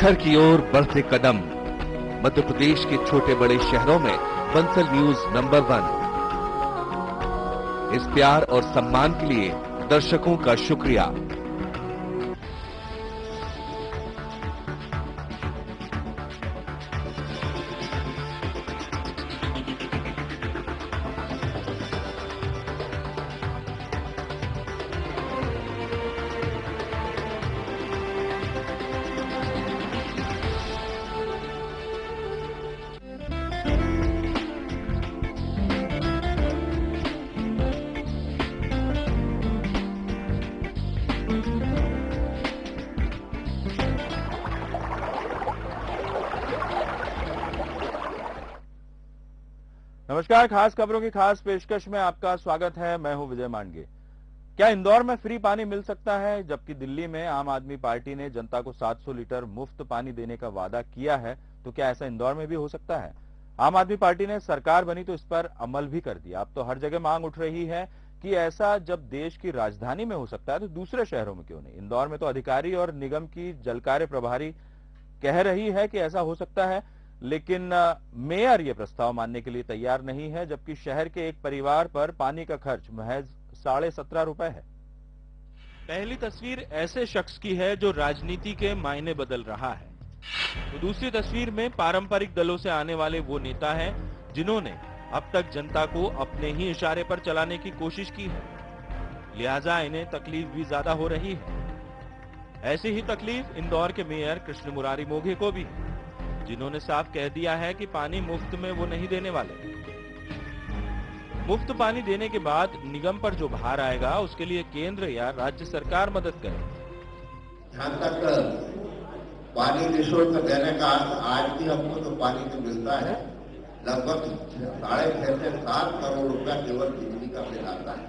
शिखर की ओर बढ़ते कदम। मध्य प्रदेश के छोटे बड़े शहरों में बंसल न्यूज नंबर 1। इस प्यार और सम्मान के लिए दर्शकों का शुक्रिया। नमस्कार, खास खबरों की खास पेशकश में आपका स्वागत है। मैं हूं विजय मांडगे। क्या इंदौर में फ्री पानी मिल सकता है? जबकि दिल्ली में आम आदमी पार्टी ने जनता को 700 लीटर मुफ्त पानी देने का वादा किया है, तो क्या ऐसा इंदौर में भी हो सकता है? आम आदमी पार्टी ने सरकार बनी तो इस पर अमल भी कर दिया। अब तो हर जगह मांग उठ रही है कि ऐसा जब देश की राजधानी में हो सकता है तो दूसरे शहरों में क्यों नहीं? इंदौर में तो अधिकारी और निगम की जल कार्य प्रभारी कह रही है कि ऐसा हो सकता है, लेकिन मेयर ये प्रस्ताव मानने के लिए तैयार नहीं है। जबकि शहर के एक परिवार पर पानी का खर्च महज 17.5 रुपए है। पहली तस्वीर ऐसे शख्स की है जो राजनीति के मायने बदल रहा है, तो दूसरी तस्वीर में पारंपरिक दलों से आने वाले वो नेता हैं जिन्होंने अब तक जनता को अपने ही इशारे पर चलाने की कोशिश की है, लिहाजा इन्हें तकलीफ भी ज्यादा हो रही है। ऐसी ही तकलीफ इंदौर के मेयर कृष्ण मुरारी मोघे को भी है, जिन्होंने साफ कह दिया है कि पानी मुफ्त में वो नहीं देने वाले। मुफ्त पानी देने के बाद निगम पर जो भार आएगा उसके लिए केंद्र या राज्य सरकार मदद करे। यहाँ तक पानी निःशुल्क देने का आज भी हमको जो पानी जो मिलता है लगभग 6.5 से 7 करोड़ रुपया केवल बिजली का बिल आता है,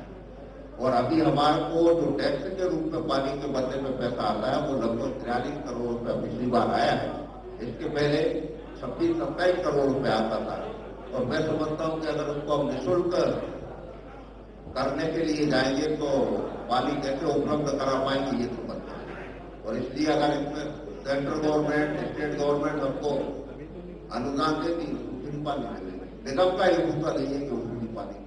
और अभी हमारे को जो टैक्स के रूप में पानी के बदले में पैसा आता है वो लगभग 43 करोड़ रुपया पिछली बार आया है। इसके पहले 26-27 करोड़ रुपए आता था, और मैं समझता हूं कि अगर उसको हम निःशुल्क करने के लिए जाएंगे तो पानी कैसे उपलब्ध करा पाएंगे ये समझते हैं। और इसलिए अगर इसमें सेंट्रल गवर्नमेंट, स्टेट गवर्नमेंट हमको अनुदान देगी तो फ्री पानी मिलेगा। निगम का ये मुद्दा नहीं है कि फ्री पानी।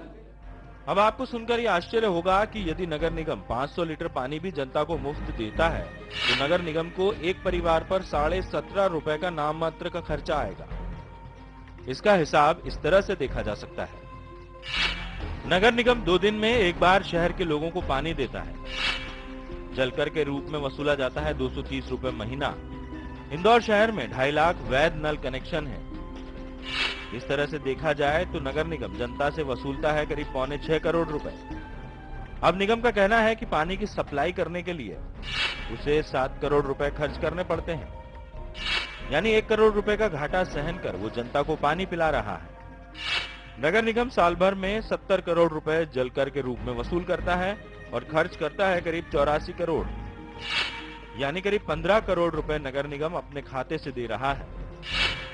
अब आपको सुनकर ये आश्चर्य होगा कि यदि नगर निगम 500 लीटर पानी भी जनता को मुफ्त देता है तो नगर निगम को एक परिवार पर 17.5 रुपए का नाम मात्र का खर्चा आएगा। इसका हिसाब इस तरह से देखा जा सकता है। नगर निगम 2 दिन में एक बार शहर के लोगों को पानी देता है। जलकर के रूप में वसूला जाता है 230 रुपए महीना। इंदौर शहर में 2.5 लाख वैध नल कनेक्शन है। इस तरह से देखा जाए तो नगर निगम जनता से वसूलता है करीब 5.25 करोड़ रुपए। अब निगम का कहना है कि पानी की सप्लाई करने के लिए उसे 7 करोड़ रुपए खर्च करने पड़ते हैं, यानी 1 करोड़ रुपए का घाटा सहन कर वो जनता को पानी पिला रहा है। नगर निगम साल भर में 70 करोड़ रुपए जलकर के रूप में वसूल करता है और खर्च करता है करीब 84 करोड़, यानी करीब 15 करोड़ रुपए नगर निगम अपने खाते से दे रहा है।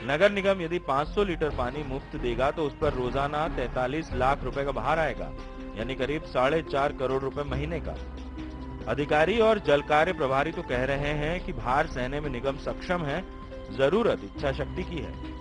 नगर निगम यदि 500 लीटर पानी मुफ्त देगा तो उस पर रोजाना 43 लाख रुपए का भार आएगा, यानी करीब 4.5 करोड़ रुपए महीने का। अधिकारी और जल कार्य प्रभारी तो कह रहे हैं कि भार सहने में निगम सक्षम है, जरूरत इच्छा शक्ति की है।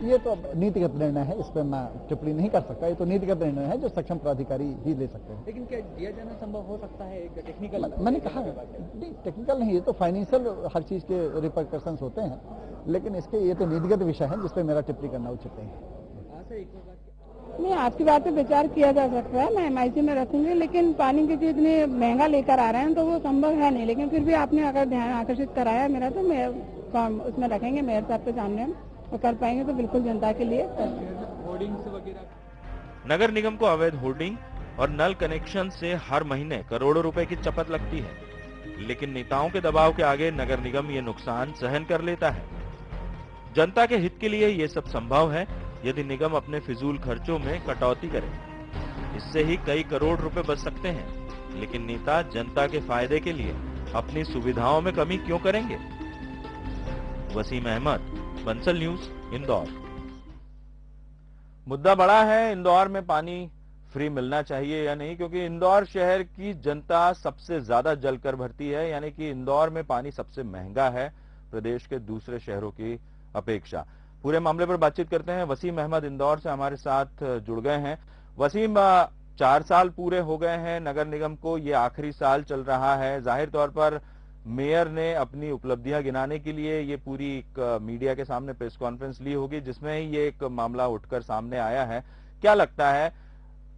ये तो नीतिगत निर्णय है, इस पर मैं टिप्पणी नहीं कर सकता। ये तो नीतिगत निर्णय है जो सक्षम प्राधिकारी ही ले सकते हैं। लेकिन क्या दिया जाना संभव हो सकता है? एक टेक्निकल मैंने कहा नहीं, टेक्निकल नहीं, ये तो फाइनेंशियल हर चीज के रिपरकशंस होते हैं, लेकिन इसके ये तो नीतिगत विषय है जिस पर मेरा टिप्पणी करना उचित नहीं है। नहीं, आपकी बात पे विचार किया जा सकता है, मैं MIC में रखूंगी, लेकिन पानी की चीज इतनी महंगा लेकर आ रहे हैं तो वो संभव है नहीं। लेकिन फिर भी आपने अगर ध्यान आकर्षित कराया मेरा तो मैं उसमें रखेंगे, मेयर साहब के सामने हम वो कर पाएंगे तो बिल्कुल जनता के लिए। होर्डिंग्स वगैरह नगर निगम को अवैध होर्डिंग और नल कनेक्शन से हर महीने करोड़ों रुपए की चपत लगती है, लेकिन नेताओं के दबाव के आगे नगर निगम ये नुकसान सहन कर लेता है। जनता के हित के लिए ये सब संभव है यदि निगम अपने फिजूल खर्चों में कटौती करे। इससे ही कई करोड़ रुपए बच सकते हैं, लेकिन नेता जनता के फायदे के लिए अपनी सुविधाओं में कमी क्यों करेंगे? वसीम अहमद, बंसल न्यूज, इंदौर। मुद्दा बड़ा है, इंदौर में पानी फ्री मिलना चाहिए या नहीं, क्योंकि इंदौर शहर की जनता सबसे ज्यादा जलकर भरती है, यानी कि इंदौर में पानी सबसे महंगा है। प्रदेश के दूसरे शहरों की अपेक्षा। पूरे मामले पर बातचीत करते हैं। वसीम अहमद इंदौर से हमारे साथ जुड़ गए हैं। वसीम, 4 साल पूरे हो गए हैं नगर निगम को, ये आखिरी साल चल रहा है। जाहिर तौर पर मेयर ने अपनी उपलब्धियां गिनाने के लिए ये पूरी एक मीडिया के सामने प्रेस कॉन्फ्रेंस ली होगी, जिसमें ये एक मामला उठकर सामने आया है। क्या लगता है,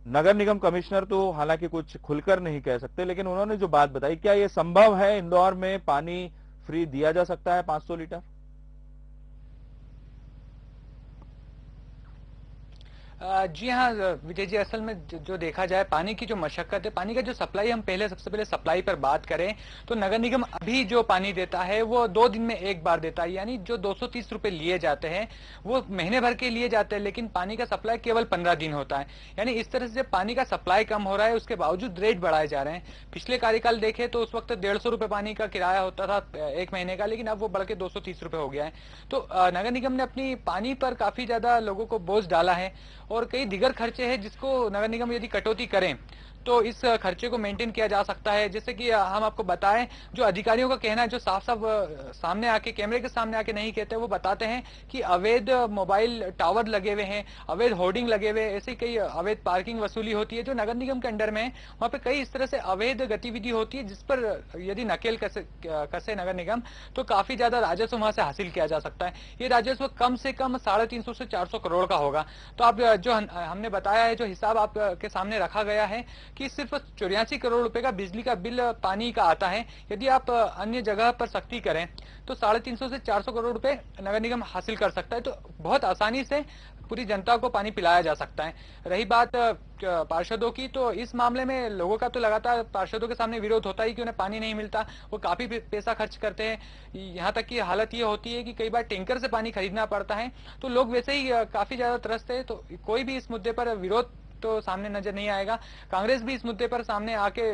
नगर निगम कमिश्नर तो हालांकि कुछ खुलकर नहीं कह सकते, लेकिन उन्होंने जो बात बताई, क्या ये संभव है इंदौर में पानी फ्री दिया जा सकता है 500 लीटर? जी हाँ विजय जी, असल में जो देखा जाए पानी की जो मशक्कत है, पानी का जो सप्लाई, हम सबसे पहले सप्लाई पर बात करें तो नगर निगम अभी जो पानी देता है वो 2 दिन में एक बार देता है। यानी जो 230 रुपए लिए जाते हैं वो महीने भर के लिए जाते हैं, लेकिन पानी का सप्लाई केवल 15 दिन होता है। यानी इस तरह से पानी का सप्लाई कम हो रहा है, उसके बावजूद रेट बढ़ाए जा रहे हैं। पिछले कार्यकाल देखे तो उस वक्त 150 रुपए पानी का किराया होता था 1 महीने का, लेकिन अब वो बढ़ के 230 रुपए हो गया है। तो नगर निगम ने अपनी पानी पर काफी ज्यादा लोगों को बोझ डाला है, और कई दिगर खर्चे हैं जिसको नगर निगम यदि कटौती करें तो इस खर्चे को मेंटेन किया जा सकता है। जैसे कि हम आपको बताएं, जो अधिकारियों का कहना है, जो साफ साफ सामने आके, कैमरे के सामने आके नहीं कहते, वो बताते हैं कि अवैध मोबाइल टावर लगे हुए हैं, अवैध होर्डिंग लगे हुए, ऐसे कई अवैध पार्किंग वसूली होती है जो नगर निगम के अंडर में है। वहां पे कई इस तरह से अवैध गतिविधि होती है जिस पर यदि नकेल कसे नगर निगम तो काफी ज्यादा राजस्व वहां से हासिल किया जा सकता है। ये राजस्व कम से कम 350 से 400 करोड़ का होगा। तो आप जो हमने बताया है, जो हिसाब आपके सामने रखा गया है कि सिर्फ 84 करोड़ रुपए का बिजली का बिल पानी का आता है। यदि आप अन्य जगह पर सख्ती करें तो 350 से 400 करोड़ रुपए नगर निगम हासिल कर सकता है। तो बहुत आसानी से पूरी जनता को पानी पिलाया जा सकता है। रही बात पार्षदों की, तो इस मामले में लोगों का तो लगातार पार्षदों के सामने विरोध होता ही कि उन्हें पानी नहीं मिलता, वो काफी पैसा खर्च करते हैं। यहाँ तक की हालत ये होती है कि कई बार टैंकर से पानी खरीदना पड़ता है। तो लोग वैसे ही काफी ज्यादा त्रस्त है। तो कोई भी इस मुद्दे पर विरोध तो सामने नजर नहीं आएगा। कांग्रेस भी इस मुद्दे पर सामने आके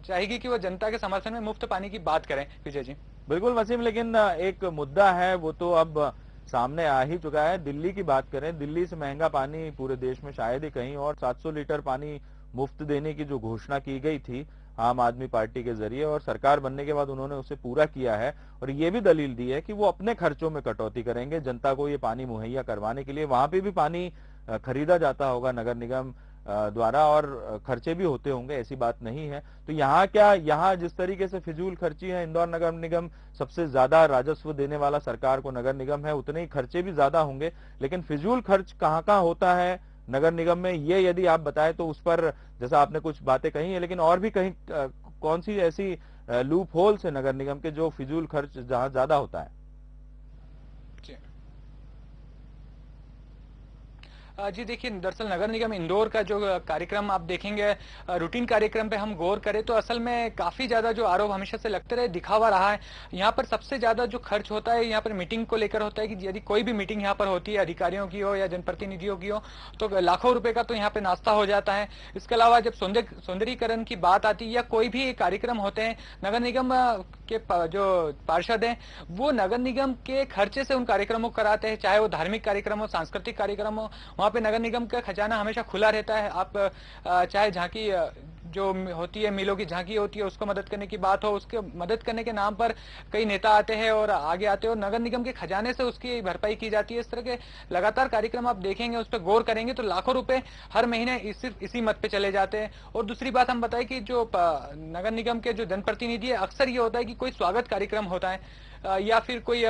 चाहेगी कि वो जनता के समर्थन में मुफ्त पानी की बात करें। विजय जी बिल्कुल वसीम, लेकिन एक मुद्दा है वो तो अब सामने आ ही चुका है। दिल्ली की बात करें, दिल्ली से महंगा पानी पूरे देश में शायद ही कहीं, और 700 लीटर पानी मुफ्त देने की जो घोषणा की गई थी आम आदमी पार्टी के जरिए, और सरकार बनने के बाद उन्होंने उसे पूरा किया है, और ये भी दलील दी है कि वो अपने खर्चों में कटौती करेंगे जनता को ये पानी मुहैया करवाने के लिए। वहां पे भी पानी खरीदा जाता होगा नगर निगम द्वारा, और खर्चे भी होते होंगे, ऐसी बात नहीं है। तो यहाँ क्या, यहाँ जिस तरीके से फिजूल खर्ची है, इंदौर नगर निगम सबसे ज्यादा राजस्व देने वाला सरकार को नगर निगम है, उतने ही खर्चे भी ज्यादा होंगे, लेकिन फिजूल खर्च कहाँ कहाँ होता है नगर निगम में, ये यदि आप बताएं तो उस पर, जैसा आपने कुछ बातें कही है, लेकिन और भी कहीं कौन सी ऐसी लूप होल्स है नगर निगम के जो फिजूल खर्च जहां ज्यादा होता है? जी देखिए, दरअसल नगर निगम इंदौर का जो कार्यक्रम आप देखेंगे, रूटीन कार्यक्रम पे हम गौर करें तो असल में काफी ज्यादा जो आरोप हमेशा से लगते रहे, दिखावा रहा है। यहाँ पर सबसे ज्यादा जो खर्च होता है यहाँ पर मीटिंग को लेकर होता है कि यदि कोई भी मीटिंग यहाँ पर होती है, अधिकारियों की हो या जनप्रतिनिधियों की हो, तो लाखों रुपए का तो यहाँ पे नाश्ता हो जाता है। इसके अलावा जब सौंदर्यीकरण की बात आती है या कोई भी कार्यक्रम होते हैं, नगर निगम के जो पार्षद हैं वो नगर निगम के खर्चे से उन कार्यक्रमों को कराते हैं, चाहे वो धार्मिक कार्यक्रम हो, सांस्कृतिक कार्यक्रम हो। वहां पे नगर निगम का खजाना हमेशा खुला रहता है। आप चाहे झांकी जो होती है, मिलों की झांकी होती है, उसको मदद करने की बात हो, उसके मदद करने के नाम पर कई नेता आते हैं और आगे आते हैं, और नगर निगम के खजाने से उसकी भरपाई की जाती है। इस तरह के लगातार कार्यक्रम आप देखेंगे, उस पर गौर करेंगे तो लाखों रुपए हर महीने सिर्फ इसी मत पे चले जाते हैं। और दूसरी बात हम बताएं कि जो नगर निगम के जो जनप्रतिनिधि है, अक्सर ये होता है कि कोई स्वागत कार्यक्रम होता है या फिर कोई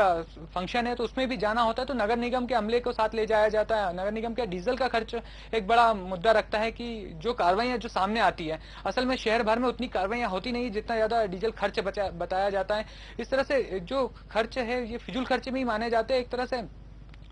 फंक्शन है तो उसमें भी जाना होता है, तो नगर निगम के अमले को साथ ले जाया जाता है। नगर निगम का डीजल का खर्च एक बड़ा मुद्दा रखता है कि जो कार्रवाइयां जो सामने आती है, असल में शहर भर में उतनी कार्रवाइयां होती नहीं जितना ज्यादा डीजल खर्च बताया जाता है। इस तरह से जो खर्च है ये फिजूल खर्चे में ही माने जाते हैं। एक तरह से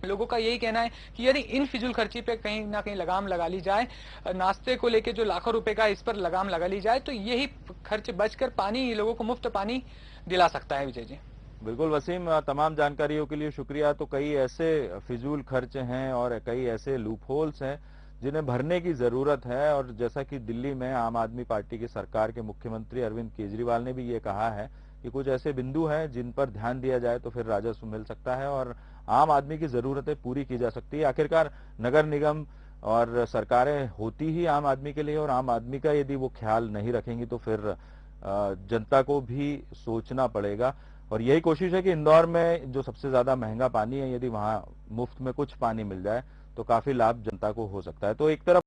लोगों का यही कहना है कि यदि इन फिजूल खर्ची पे कहीं ना कहीं लगाम लगा ली जाए, नाश्ते को लेके जो लाखों रुपए का इस पर लगाम लगा ली जाए, तो यही खर्च बचकर पानी, लोगों को मुफ्त पानी दिला सकता है। विजय जी बिल्कुल वसीम, तमाम जानकारियों के लिए शुक्रिया। तो कई ऐसे फिजूल खर्च हैं और कई ऐसे लूप होल्स हैं जिन्हें भरने की जरूरत है, और जैसा कि दिल्ली में आम आदमी पार्टी की सरकार के मुख्यमंत्री अरविंद केजरीवाल ने भी ये कहा है कि कुछ ऐसे बिंदु हैं जिन पर ध्यान दिया जाए तो फिर राजस्व मिल सकता है और आम आदमी की जरूरतें पूरी की जा सकती है। आखिरकार नगर निगम और सरकारें होती ही आम आदमी के लिए, और आम आदमी का यदि वो ख्याल नहीं रखेंगी तो फिर जनता को भी सोचना पड़ेगा। और यही कोशिश है कि इंदौर में जो सबसे ज्यादा महंगा पानी है, यदि वहां मुफ्त में कुछ पानी मिल जाए तो काफी लाभ जनता को हो सकता है। तो एक तरफ